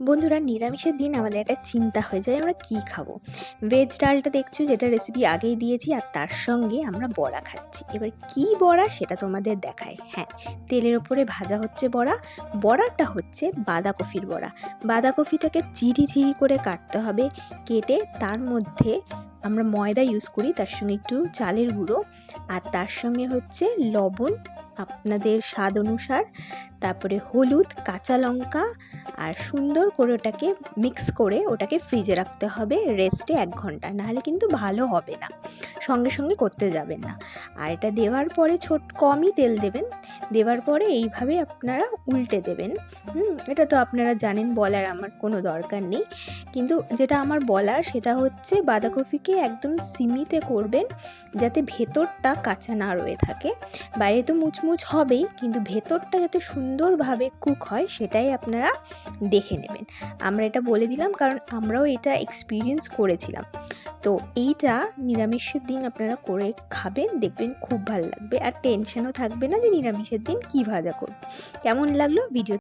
বন্ধুরা, নিরামিষের দিন আমাদের একটা চিন্তা হয়ে যায় আমরা কি খাবো। ভেজ ডালটা দেখছো, যেটা রেসিপি আগেই দিয়েছি, আর তার সঙ্গে আমরা বড়া খাচ্ছি। এবার কি বড়া সেটা তোমাদের দেখায়। হ্যাঁ, তেলের ওপরে ভাজা হচ্ছে বড়া। বড়াটা হচ্ছে বাঁধাকপির বড়া। বাঁধাকপিটাকে ঝিরি ঝিরি করে কাটতে হবে। কেটে তার মধ্যে আমরা ময়দা ইউজ করি, তার সঙ্গে একটু চালের গুঁড়ো, আর তার সঙ্গে হচ্ছে লবণ আপনাদের স্বাদ অনুসার, তারপরে হলুদ, কাঁচা লঙ্কা, আর সুন্দর করে ওটাকে মিক্স করে ওটাকে ফ্রিজে রাখতে হবে রেস্টে 1 ঘন্টা, নাহলে কিন্তু ভালো হবে না, সঙ্গে সঙ্গে করতে যাবেন না। আর এটা দেওয়ার পরে কমই তেল দেবেন। দেওয়ার পরে এইভাবে আপনারা উল্টে দেবেন। এটা তো আপনারা জানেন, বলার আমার কোনো দরকার নেই। কিন্তু যেটা আমার বলার সেটা হচ্ছে বাঁধাকপিকে একদম সিমিতে করবেন, যাতে ভেতরটা কাঁচা না রয়ে থাকে। বাইরে তো মুচমুচ হবেই, কিন্তু ভেতরটা যাতে সুন্দরভাবে কুক হয় সেটাই আপনারা দেখে নেবেন। আমরা এটা বলে দিলাম কারণ আমরাও এটা এক্সপিরিয়েন্স করেছিলাম। তো এইটা নিরামিষের দিন আপনারা করে খাবেন, দেখবেন খুব ভালো লাগবে, আর টেনশনও থাকবে না যে নিরামিষের দিন কী ভাজা করব। কেমন লাগলো ভিডিও?